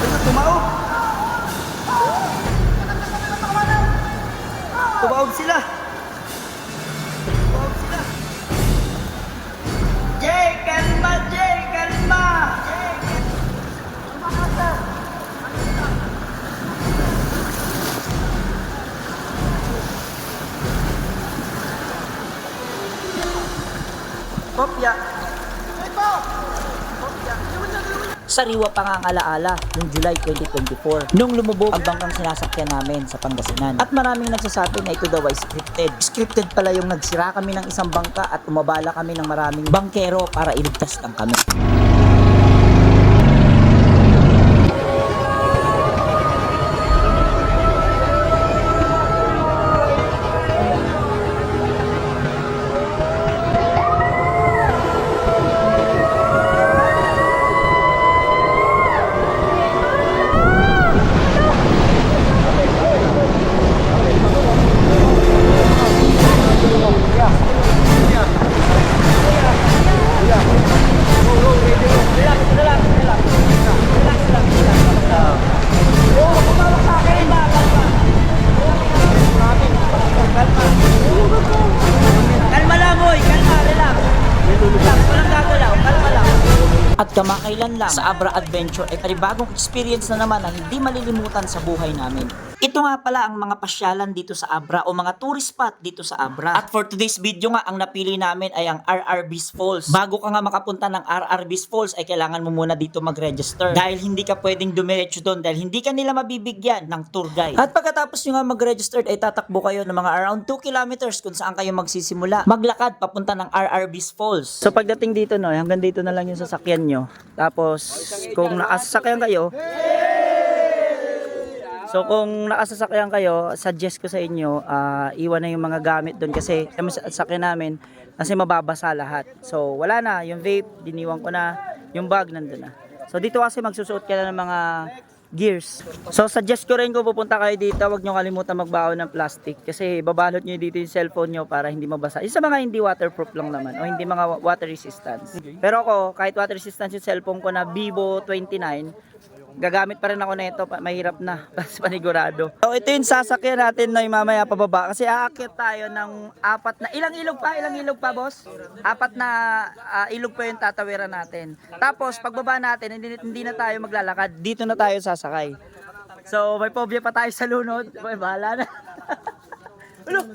Ano, tumaob! Tumaob sila! Tumaob sila! Jay, kalma! Jay, kalma! Jay, kalma ka! Kopya! Sariwa pa nga ang alaala noong July 2024 nung lumubog ang bangkang sinasakyan namin sa Pangasinan. At maraming nagsasabi na ito daw ay scripted. Scripted pala yung nagsira kami ng isang bangka at umabala kami ng maraming bangkero para iligtas lang kami. At kamakailan lang sa Abra Adventure ay panibagong experience na naman na hindi malilimutan sa buhay namin. Ito nga pala ang mga pasyalan dito sa Abra o mga tourist spot dito sa Abra. At for today's video nga, ang napili namin ay ang RRB's Falls. Bago ka nga makapunta ng RRB's Falls ay kailangan mo muna dito mag-register. Dahil hindi ka pwedeng dumiretso doon dahil hindi ka nila mabibigyan ng tour guide. At pagkatapos nyo nga mag-register ay tatakbo kayo ng mga around 2 kilometers kung saan kayo magsisimula. Maglakad papunta ng RRB's Falls. So pagdating dito no, hanggang dito na lang yung sasakyan nyo. Tapos kung nakasasakyan kayo, suggest ko sa inyo, iwan na yung mga gamit doon kasi yung sasakyan namin kasi mababasa lahat. So wala na, yung vape, diniwan ko na, yung bag nandun na. So dito kasi magsusuot ka na ng mga gears. So suggest ko rin kung pupunta kayo dito, huwag nyo kalimutan magbaon ng plastic kasi babalot nyo dito yung cellphone nyo para hindi mabasa. Yung sa mga hindi waterproof lang naman o hindi mga water resistance. Pero ako, kahit water resistance yung cellphone ko na Vivo 29, gagamit pa rin ako na ito, mahirap na, panigurado. So ito yung sasakyan natin na mamaya pababa kasi aakyat tayo ng apat na, ilang ilog pa boss? Apat na ilog pa yung tatawiran natin. Tapos pagbaba natin, hindi na tayo maglalakad, dito na tayo sasakay. So may phobia pa tayo sa lunod, bahala na. Ano?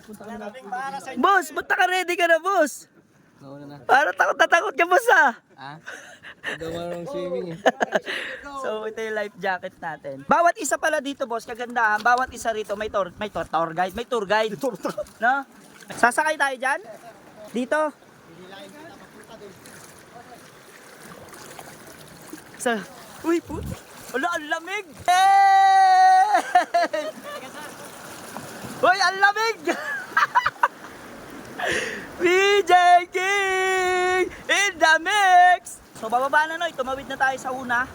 Boss, ba't naka-ready ka na boss? Para takot na takot ka boss Daw marunong swimming eh. So ito yung life jacket natin. Bawat isa pala dito boss, kagandahan, bawat isa rito may tour guide. No? Sasakay tayo diyan? Dito. Uy, wala, ang lamig! Hey! Uy, ang lamig! BJ King in the mix! So bababa na Noy, tumawid na tayo sa una.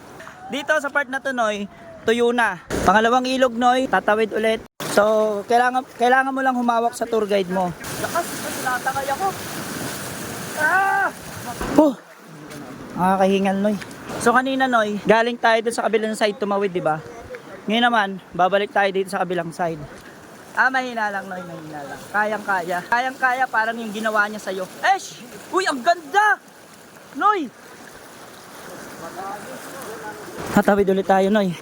Dito sa part na to Noy, tuyo na. Pangalawang ilog Noy, tatawid ulit. So kailangan mo lang humawak sa tour guide mo. Lakas, natakay ako. Nakakahingal Noy. So kanina Noy, galing tayo dun sa kabilang side tumawid, di ba? Ngayon naman, babalik tayo dito sa kabilang side. Mahina lang Noy, mahina lang. Kayang-kaya. Kayang-kaya parang yung ginawa niya sa'yo. Esh! Uy, ang ganda! Noy! Tatawid ulit tayo Noy.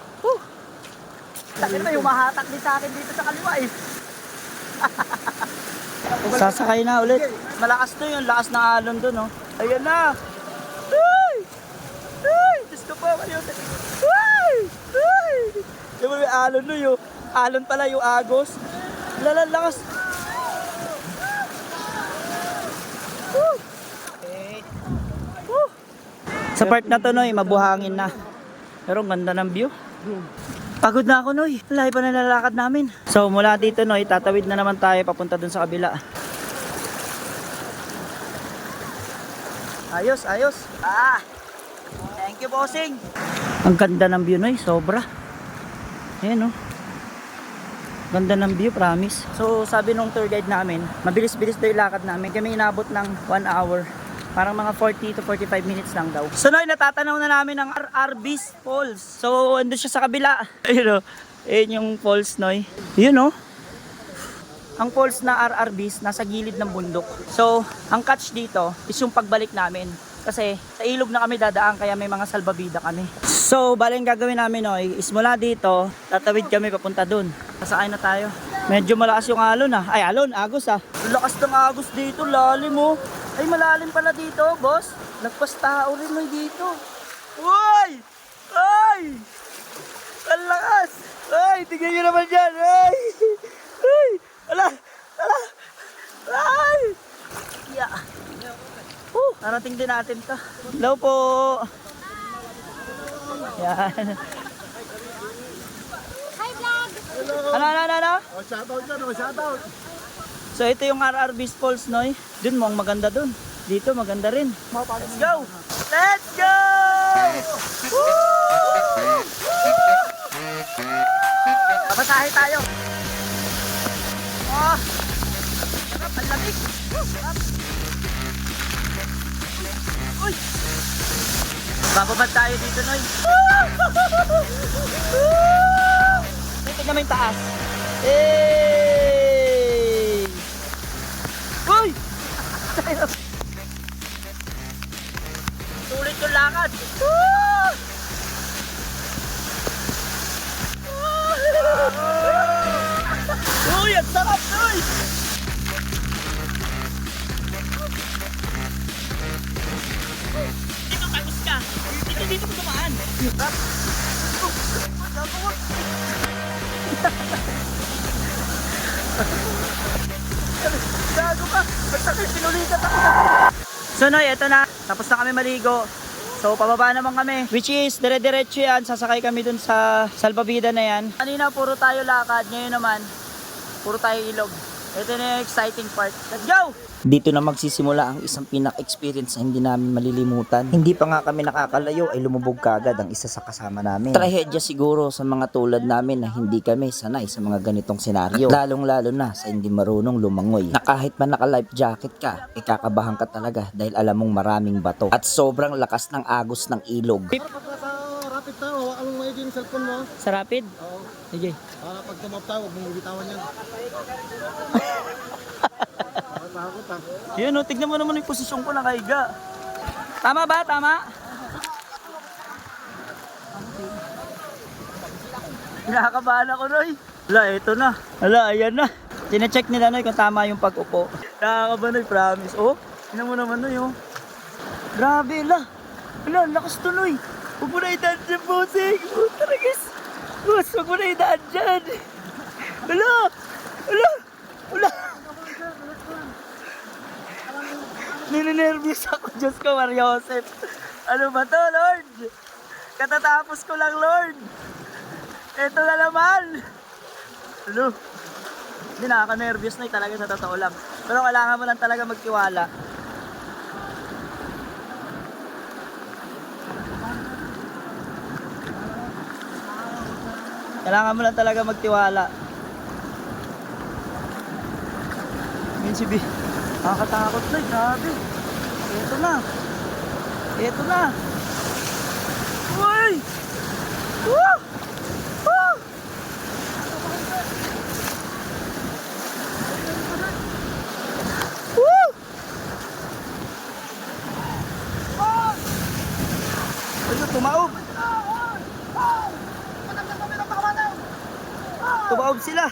Sakit na yung mahatak din sa akin dito sa kaliwa eh. Sasakay na ulit. Malakas to yung lakas ng alon dun oh. Ayan na! Uy! Uy! Diyos ko po kayo. Uy! Uy! Yung may alon no yung alon pala yung agos. Lalakas. Sa part na to Noy, mabuhangin na. Pero ang ganda ng view. Pagod na ako Noy, lahi pa na lalakad namin. So mula dito Noy, tatawid na naman tayo papunta dun sa kabila. Ayos, ayos. Thank you bossing. Ang ganda ng view Noy, sobra. Ayan oh. Ganda ng view, promise. So sabi nung tour guide namin, mabilis-bilis daw yung lakad namin. Kami inabot ng 1 hour. Parang mga 40 to 45 minutes lang daw. So Noy, natatanaw na namin ang RRB's Falls. So andun siya sa kabila. Ayun o. Ayun yung falls, Noy. Yun o. Ang falls na RRB's nasa gilid ng bundok. So ang catch dito is yung pagbalik namin. Kasi sa ilog na kami dadaan kaya may mga salbabida kami. So bale yung gagawin namin, Noy, is mula dito tatawid kami papunta dun. Sasakay na tayo. Medyo malakas yung alon ah. Ay alon, agos ah. Lakas ng agos dito, lalim mo. Ay malalim pala dito, boss. Nagpas tao rin mo dito. Uy! Ay! Ang lakas! Ay, tingnan nyo naman dyan. Ay! Ay! Ala! Ala! Ay! Yeah. Narating din natin to. Hello po! Yan. Hi vlog! Ano? Oh, shoutout dyan, oh, shoutout. So ito yung RRB's Falls, Noy. Dun mo, ang maganda dun. Dito maganda rin. Let's go! Let's go! Woo! Papasahe tayo. Oh! Sarap, ang lamig. Sarap. Uy! Bababad tayo dito, Noy. Tingnan mo yung taas. Hey! Uy! Sulit yung lakad. Uy, ang sarap, Noy! Dito, tagos ka. Dito ko dumaan. Gago ka! Magsakit, sinulikat ako na! So Noy, eto na. Tapos na kami maligo. So pababa naman kami. Which is, dire-diretso yan. Sasakay kami dun sa salbabida na yan. Kanina puro tayo lakad. Ngayon naman, puro tayo ilog. Ito na yung exciting part. Let's go! Dito na magsisimula ang isang pinak-experience na hindi namin malilimutan. Hindi pa nga kami nakakalayo ay lumubog kagad ang isa sa kasama namin. Trahedya siguro sa mga tulad namin na hindi kami sanay sa mga ganitong senaryo. Lalong-lalo na sa hindi marunong lumangoy. Na kahit man naka-life jacket ka, ikakabahan ka talaga dahil alam mong maraming bato. At sobrang lakas ng agos ng ilog. Sa rapid tayo, hawakan mo maigi yung cellphone mo. Sa rapid? Oo. Sige. Para pag tumap tayo, huwag mong bitawan yan. Takot ah. Yun o, tignan mo naman yung posisyon ko nakahiga. Tama ba? Tama? Nakakabahan ako, Noy. Wala, eto na. Wala, ayan na. Sinecheck nila, Noy, kung tama yung pag-upo. Nakakabahan, Noy, promise. Oh, tignan mo naman, Noy, oh. Grabe, la. Wala, lakas to, Noy. Huwag mo na idaan dyan, bossing. Tara, guys. Boss, huwag mo na idaan dyan. Wala. Wala. Wala. Ninenervyos ako, Diyos ko, Mariosep. Ano ba to, Lord? Katatapos ko lang, Lord. Ito na naman. Ano? Hindi, nakaka-nervyos na talaga sa totoo lang. Pero kailangan mo lang talaga magtiwala. Kailangan mo lang talaga magtiwala. Yun si B. Nakakatakot na, grabe. Ito na. Ito na. Uy! Woo! Woo! Woo! Ayun, tumaob. Tumaob sila.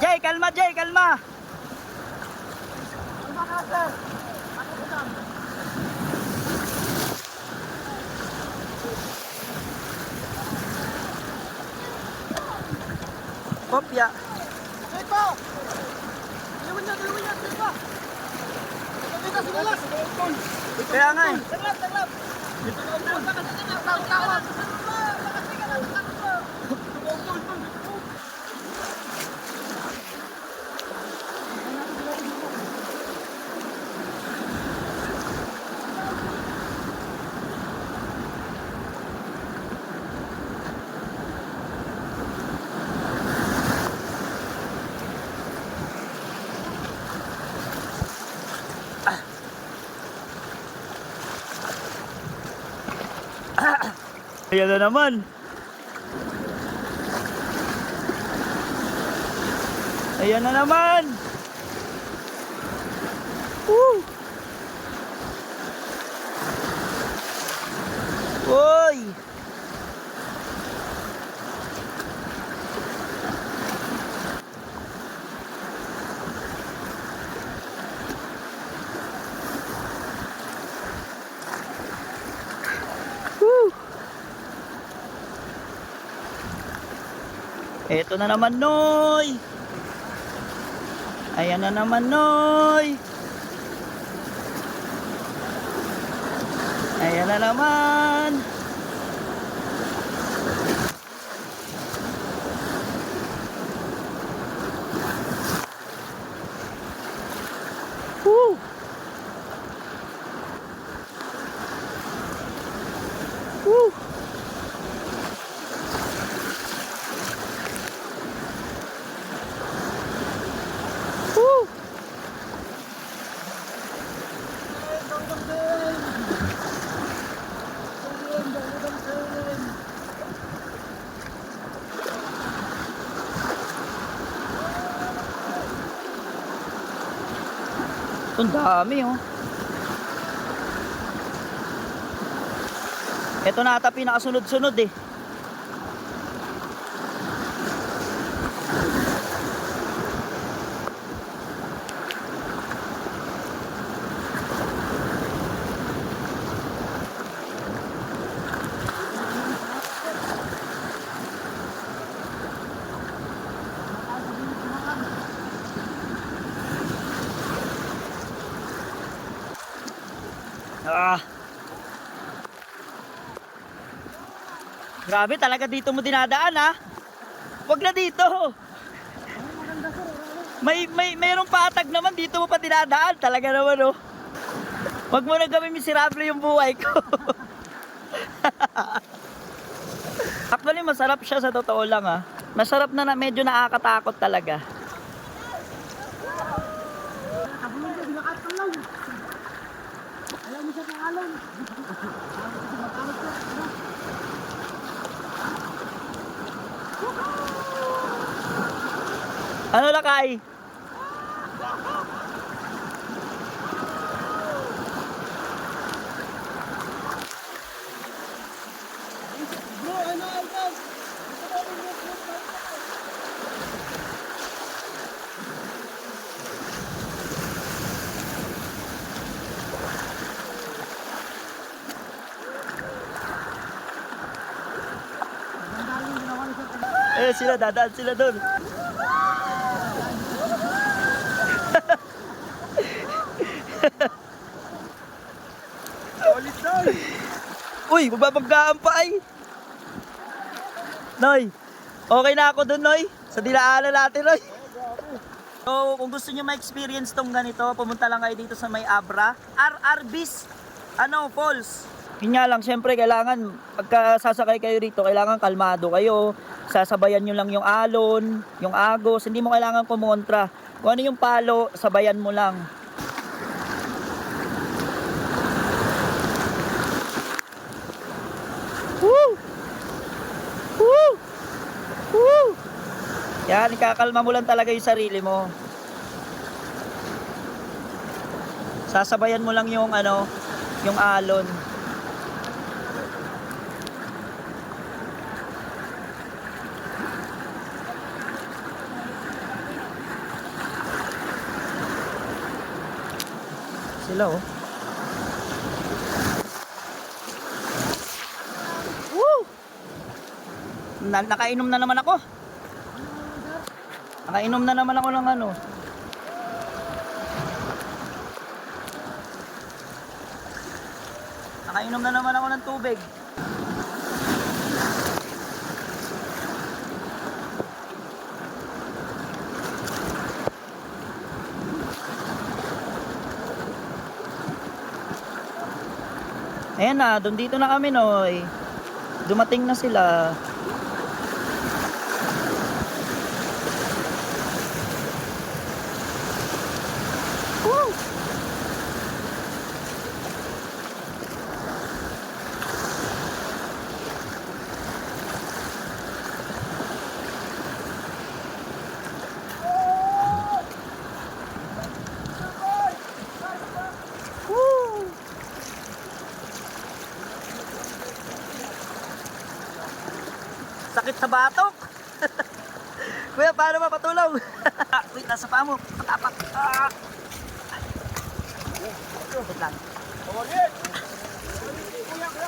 Jay, kalma, Jay, kalma. Kopya. Kaya nga eh. Ayan na naman. Ayan na naman. Woo! Uy! Woo! Eto na naman, Noy! Ayan na naman, Noy! Ayan na naman! Woo! Woo! Woo! Ang dami oh. Ito na ata pinakasunod-sunod eh. Ah. Grabe talaga dito mo dinadaan ha. Wag na dito. Mayroong patag naman dito mo pa dinadaan. Talaga naman oh. Wag mo na gawin miserable yung buhay ko. Actually masarap siya sa totoo lang ha. Masarap na medyo nakakatakot talaga. Ano lakay? Bro, ano, Alvin? Sila dadaan sila doon. Ulit doon. Uy, magbabanggaan pa ay. Noy, okay na ako doon, Noy. Sa dinaanan natin, Noy. So, kung gusto niyo ma-experience tong ganito, pumunta lang kayo dito sa may Abra. RRBs, Falls. Yun nga lang, syempre, kailangan, pagka sasakay kayo rito, kailangan kalmado kayo. Sasabayan nyo lang yung alon, yung agos. Hindi mo kailangan kumontra. Kung ano yung palo, sabayan mo lang. Woo! Woo! Woo! Yan, ikakalma mo lang talaga yung sarili mo. Sasabayan mo lang yung yung alon. Sila oh. Woo! Nakainom na naman ako. Nakainom na naman ako ng Nakainom na naman ako ng tubig. Ayan na, dito na kami, Noy. Dumating na sila. Woo! sakit sa batok. Kuya, paano mapatulong? Wait, nasa paa mo. Patapak. Wait lang.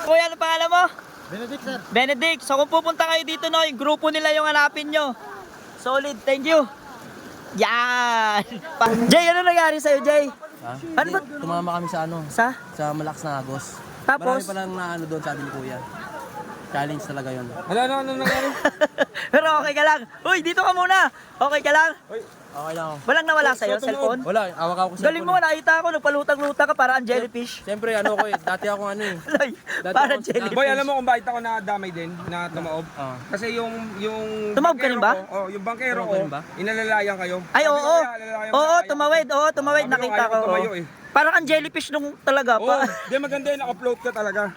Kuya, ano pangalan mo? Benedict, sir. Benedict. So kung pupunta kayo dito, no, yung grupo nila yung hanapin nyo. Solid, thank you. Yan. Jay, ano nangyari sa'yo, Jay? Ha? Ano ba? Tumama kami sa ano, Sa? sa malakas na agos. Tapos? Marami pa lang na ano doon, sabi ni Kuya. Challenge talaga yun. Ano nangyari? Pero okay ka lang. Uy, dito ka muna. Okay ka lang? Okay lang ako. Walang nawala sa'yo, cellphone? Wala, awak ako sa Galing mo, nakita ko, nagpalutang-lutang ka para ang jellyfish. Siyempre, ano ko eh, dati ako ano eh. Loy, para jellyfish. Boy, alam mo kung bakit ako nadamay din, na tumaob? Oo. Kasi yung Tumaob ka rin ba? Yung bangkero Tumaob ko, ka rin ba? inalalayan kayo. Ay, Sabi ko, oo. "Kaya, alalayan Oo, mo, tumawid. Oo, tumawid. Sabi ko, Nakita ayaw ko. ko tumayo oo. eh. Parang ang jellyfish nung talaga Oo, pa. di maganda yun, naka-float ka talaga.